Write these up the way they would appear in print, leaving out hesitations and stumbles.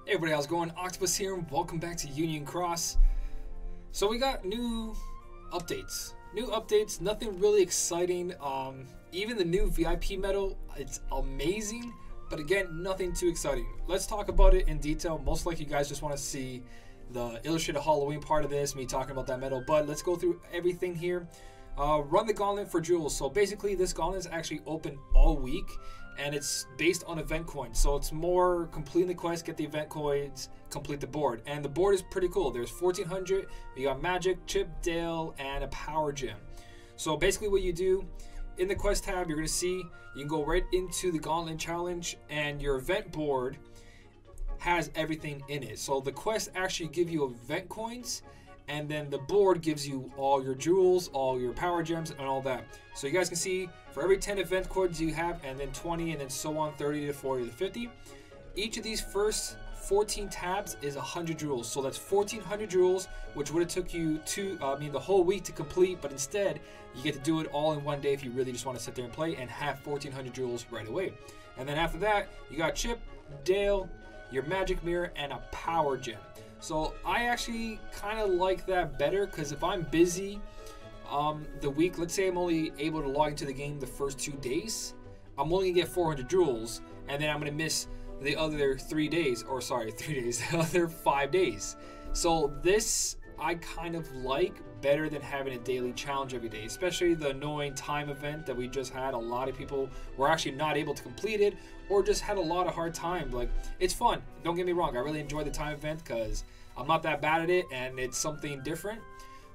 Hey everybody, how's it going? Octopus here, and welcome back to Union Cross. So we got new updates. Nothing really exciting. Even the new VIP medal, it's amazing, but again, nothing too exciting. Let's talk about it in detail. Most likely you guys just want to see the illustrated Halloween part of this, me talking about that medal, but let's go through everything here. Run the Gauntlet for jewels. So basically this Gauntlet is actually open all week, and it's based on event coins. So it's more completing the quest, get the event coins, complete the board. And the board is pretty cool. There's 1400, you got magic, chip, Dale, and a power gem. So basically what you do, in the quest tab, you're gonna see, you can go right into the Gauntlet challenge, and your event board has everything in it. So the quest actually give you event coins, and then the board gives you all your jewels, all your power gems, and all that. So you guys can see for every 10 event coins you have, and then 20, and then so on, 30 to 40 to 50. Each of these first 14 tabs is 100 jewels. So that's 1400 jewels, which would have took you the whole week to complete, but instead you get to do it all in one day if you really just want to sit there and play and have 1400 jewels right away. And then after that, you got chip, Dale, your magic mirror, and a power gem. So I actually kind of like that better, because if I'm busy the week, let's say I'm only able to log into the game the first 2 days, I'm only gonna get 400 jewels, and then I'm gonna miss the other 3 days, or sorry, 3 days, the other 5 days. So this I kind of like better than having a daily challenge every day, especially the annoying time event that we just had. A lot of people were actually not able to complete it, or just had a lot of hard time. Like, it's fun, don't get me wrong, I really enjoy the time event because I'm not that bad at it and it's something different.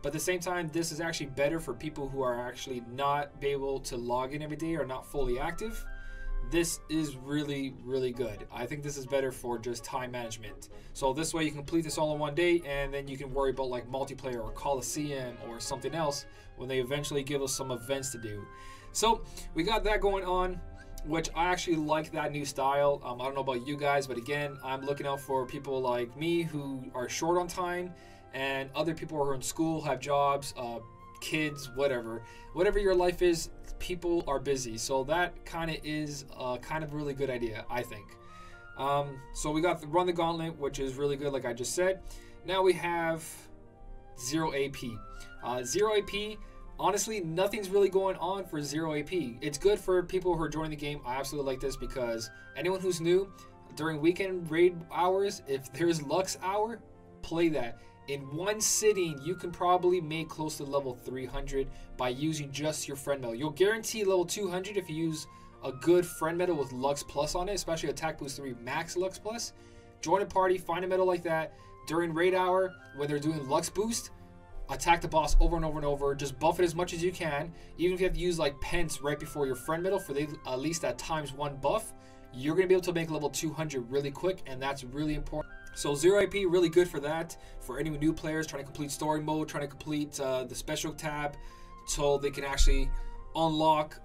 But at the same time, this is actually better for people who are actually not able to log in every day or not fully active. This is really, really good. I think this is better for just time management. So this way you can complete this all in one day, and then you can worry about like multiplayer or Coliseum or something else when they eventually give us some events to do. So we got that going on, which I actually like that new style. I don't know about you guys, but again, I'm looking out for people like me who are short on time, and other people who are in school, have jobs, kids, whatever your life is, people are busy. So that kind of is kind of really good idea, I think. So we got the Run the Gauntlet, which is really good, like I just said. Now we have 0 AP. 0 AP, honestly, nothing's really going on for 0 AP. It's good for people who are joining the game. I absolutely like this because anyone who's new, during weekend raid hours, if there's Lux Hour, play that. In one sitting, you can probably make close to level 300 by using just your friend medal. You'll guarantee level 200 if you use a good friend medal with Lux Plus on it, especially Attack Boost 3 Max Lux Plus. Join a party, find a medal like that. During raid hour, when they're doing Lux Boost, attack the boss over and over and over. Just buff it as much as you can. Even if you have to use like Pence right before your friend medal for at least that ×1 buff, you're going to be able to make level 200 really quick, and that's really important. So 0 AP, really good for that, for any new players trying to complete story mode, trying to complete the special tab, so they can actually unlock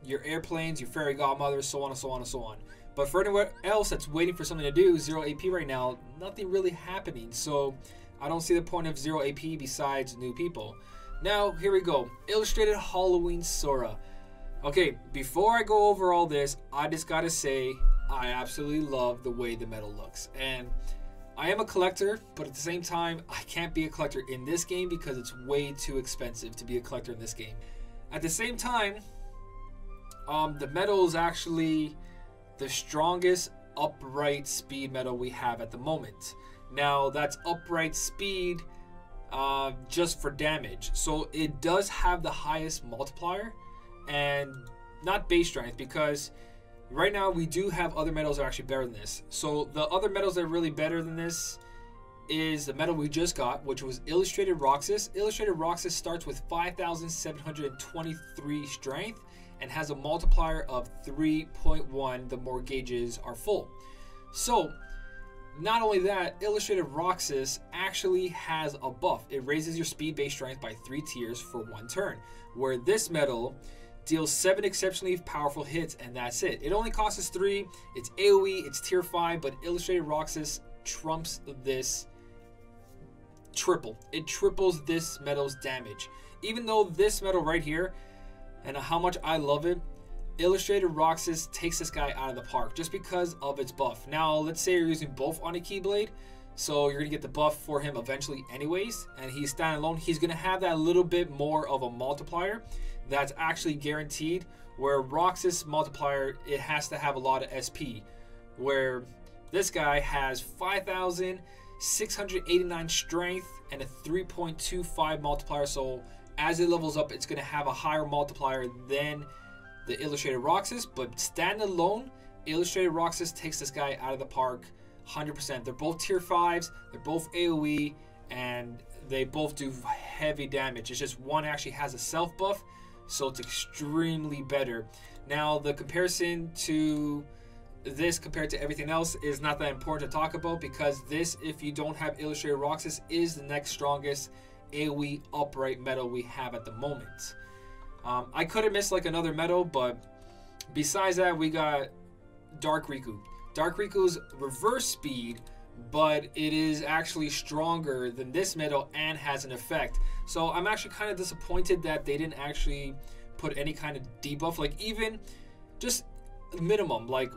your airplanes, your fairy godmothers, so on and so on and so on. But for anyone else that's waiting for something to do, 0 AP right now, nothing really happening. So I don't see the point of 0 AP besides new people. Now, here we go. Illustrated Halloween Sora. Okay, before I go over all this, I just gotta say, I absolutely love the way the medal looks. And I am a collector, but at the same time, I can't be a collector in this game because it's way too expensive to be a collector in this game. At the same time, the medal is actually the strongest upright speed medal we have at the moment. Now, that's upright speed just for damage. So it does have the highest multiplier, and not base strength, because right now we do have other medals that are actually better than this. So the other medals that are really better than this is the medal we just got, which was Illustrated Roxas. Illustrated Roxas starts with 5,723 strength and has a multiplier of 3.1 the more gauges are full. So not only that, Illustrated Roxas actually has a buff. It raises your speed base strength by 3 tiers for 1 turn, where this medal deals 7 exceptionally powerful hits, and that's it. It only costs us 3. It's AoE, it's tier 5, but Illustrated Roxas trumps this triple. It triples this medal's damage. Even though this medal right here, and how much I love it, Illustrated Roxas takes this guy out of the park just because of its buff. Now, let's say you're using both on a Keyblade, so you're going to get the buff for him eventually anyways, and he's standing alone. He's going to have that little bit more of a multiplier that's actually guaranteed, where Roxas multiplier, it has to have a lot of SP, where this guy has 5,689 strength and a 3.25 multiplier, so as it levels up, it's going to have a higher multiplier than the Illustrated Roxas, but standing alone, Illustrated Roxas takes this guy out of the park 100%. They're both tier 5s, they're both AoE, and they both do heavy damage. It's just one actually has a self buff, so it's extremely better. Now, the comparison to this compared to everything else is not that important to talk about, because this, if you don't have Illustrated Roxas, is the next strongest AoE upright medal we have at the moment. I could have missed like another medal, but besides that, we got Dark Riku. Dark Riku's reverse speed, but it is actually stronger than this medal and has an effect. So I'm actually kind of disappointed that they didn't actually put any kind of debuff, like even just minimum, like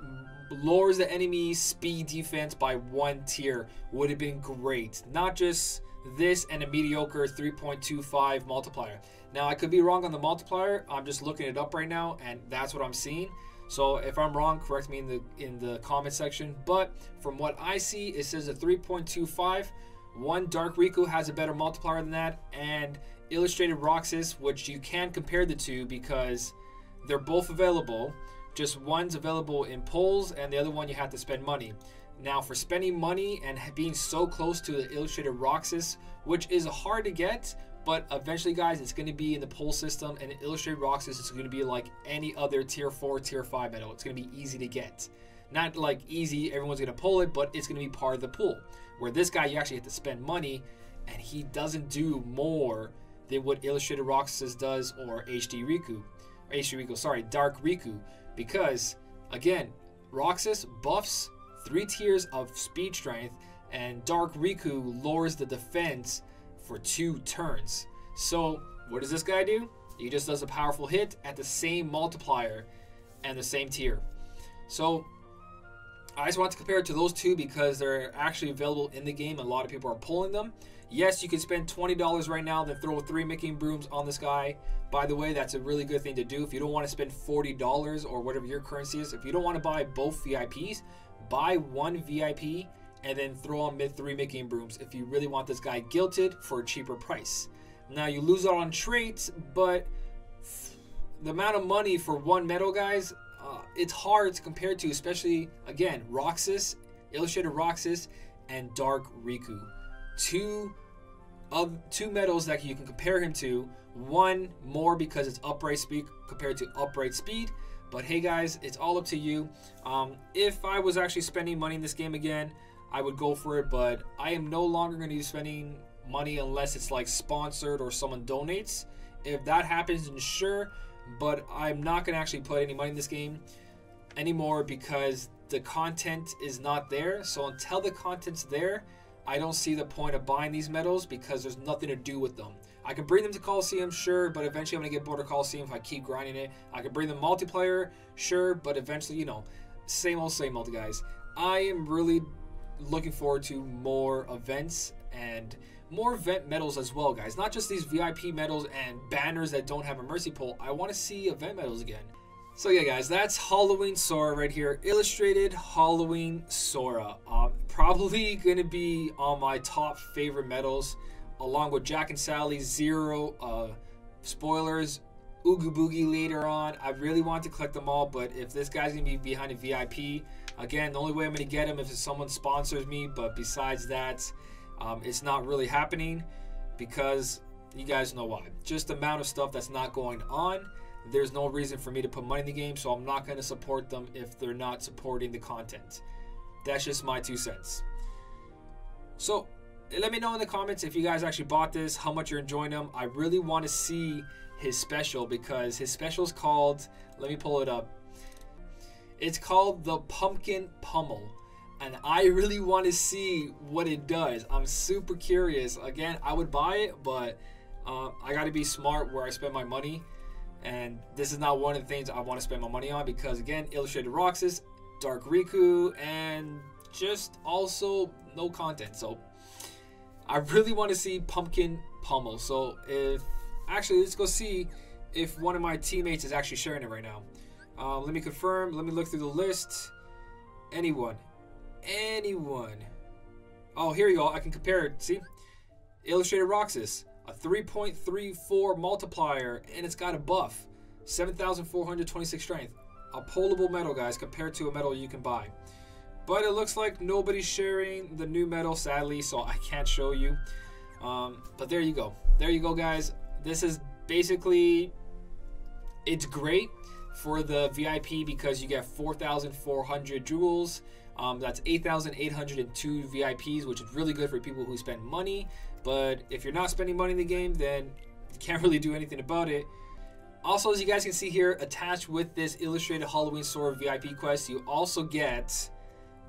lowers the enemy speed defense by 1 tier would have been great. Not just this and a mediocre 3.25 multiplier. Now, I could be wrong on the multiplier. I'm just looking it up right now, and that's what I'm seeing. So if I'm wrong, correct me in the comment section. But from what I see, it says a 3.25. One, Dark Riku has a better multiplier than that, and Illustrated Roxas, which you can compare the two because they're both available. Just one's available in polls, and the other one you have to spend money. Now, for spending money and being so close to the Illustrated Roxas, which is hard to get, but eventually, guys, it's going to be in the poll system, and Illustrated Roxas is going to be like any other tier 4, tier 5 medal. It's going to be easy to get. Not like easy, everyone's going to pull it, but it's going to be part of the pool. Where this guy, you actually have to spend money, and he doesn't do more than what Illustrated Roxas does, or Dark Riku. Because, again, Roxas buffs 3 tiers of speed strength, and Dark Riku lowers the defense for 2 turns. So what does this guy do? He just does a powerful hit at the same multiplier and the same tier. So I just want to compare it to those two because they're actually available in the game. A lot of people are pulling them. Yes, you can spend $20 right now, then throw 3 Mickey brooms on this guy. By the way, that's a really good thing to do. If you don't want to spend $40 or whatever your currency is, if you don't want to buy both VIPs, buy one VIP and then throw on 3 Mickey brooms if you really want this guy guilted for a cheaper price. Now, you lose out on traits, but the amount of money for one medal, guys, it's hard to compare to, especially, again, Roxas, Illustrated Roxas, and Dark Riku. Two medals that you can compare him to. One more because it's upright speed compared to upright speed. But hey, guys, it's all up to you. If I was actually spending money in this game again, I would go for it. But I am no longer going to be spending money unless it's like sponsored or someone donates. If that happens, then sure. But I'm not going to actually put any money in this game anymore because the content is not there. So until the content's there, I don't see the point of buying these medals because there's nothing to do with them. I can bring them to Coliseum, sure, but eventually I'm going to get bored of Coliseum if I keep grinding it. I can bring them multiplayer, sure, but eventually, you know, same old, guys. I am really looking forward to more events and more event medals as well, guys. Not just these VIP medals and banners that don't have a mercy pull. I want to see event medals again. So yeah, guys, that's Halloween Sora right here. Illustrated Halloween Sora. Probably going to be on my top favorite medals, along with Jack and Sally, Zero, spoilers, Oogie Boogie later on. I really want to collect them all, but if this guy's going to be behind a VIP, again, the only way I'm going to get him if someone sponsors me, but besides that, it's not really happening because you guys know why. Just the amount of stuff that's not going on. There's no reason for me to put money in the game, so I'm not going to support them if they're not supporting the content. That's just my 2 cents. So let me know in the comments if you guys actually bought this, how much you're enjoying them. I really want to see his special because his special is called, let me pull it up. It's called the Pumpkin Pummel, and I really want to see what it does. I'm super curious. Again, I would buy it, but I got to be smart where I spend my money. And this is not one of the things I want to spend my money on because, again, Illustrated Roxas, Dark Riku, and just also no content. So I really want to see Pumpkin Pummel. So actually, let's go see if one of my teammates is actually sharing it right now. Let me confirm. Let me look through the list. Anyone. Oh, here you go. I can compare it. See? Illustrated Roxas. A 3.34 multiplier, and it's got a buff. 7,426 strength. A pullable medal, guys, compared to a medal you can buy. But it looks like nobody's sharing the new medal, sadly, so I can't show you. But there you go. There you go, guys. This is basically... It's great for the VIP because you get 4,400 jewels. That's 8,802 VIPs, which is really good for people who spend money. But if you're not spending money in the game, then you can't really do anything about it. Also, as you guys can see here, attached with this Illustrated Halloween Sora VIP quest, you also get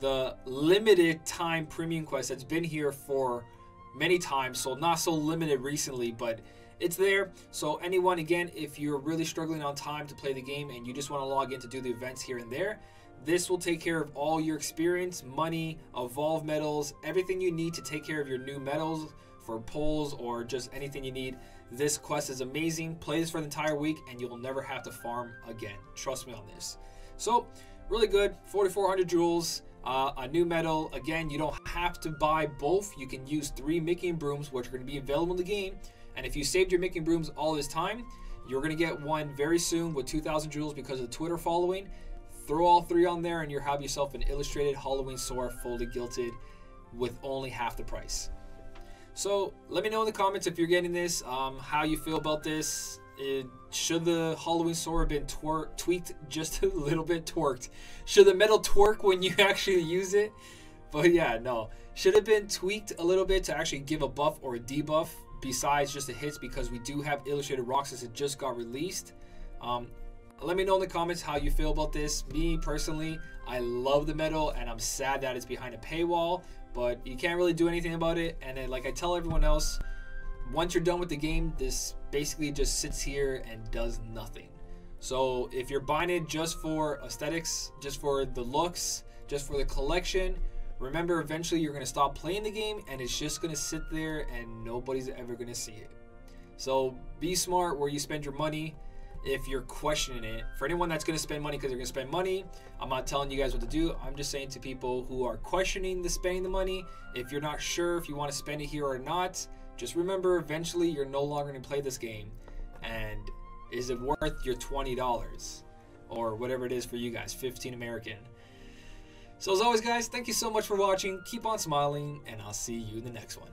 the limited time premium quest that's been here for many times. So not so limited recently, but it's there. So anyone, again, if you're really struggling on time to play the game and you just want to log in to do the events here and there, this will take care of all your experience, money, evolve medals, everything you need to take care of your new medals for polls or just anything you need. This quest is amazing. Play this for the entire week and you'll never have to farm again. Trust me on this. So really good. 4,400 jewels, a new medal. Again, you don't have to buy both. You can use 3 Mickey and Brooms, which are going to be available in the game. And if you saved your Mickey and Brooms all this time, you're going to get one very soon with 2,000 jewels because of the Twitter following. Throw all 3 on there and you'll have yourself an Illustrated Halloween Sora Folded Gilted with only half the price. So let me know in the comments if you're getting this, how you feel about this. Should the Halloween Sora have been tweaked just a little bit? Twerked. Should the medal twerk when you actually use it? But yeah, no. Should have been tweaked a little bit to actually give a buff or a debuff besides just the hits, because we do have Illustrated Roxas that just got released. Let me know in the comments how you feel about this. Me personally, I love the medal and I'm sad that it's behind a paywall, but you can't really do anything about it. And then, like I tell everyone else, once you're done with the game, this basically just sits here and does nothing. So if you're buying it just for aesthetics, just for the looks, just for the collection, remember eventually you're going to stop playing the game and it's just going to sit there and nobody's ever going to see it. So be smart where you spend your money. If you're questioning it, for anyone that's going to spend money because they're going to spend money, I'm not telling you guys what to do. I'm just saying to people who are questioning the spending the money, if you're not sure if you want to spend it here or not, just remember eventually you're no longer going to play this game. And is it worth your $20 or whatever it is for you guys, 15 American? So as always, guys, thank you so much for watching. Keep on smiling and I'll see you in the next one.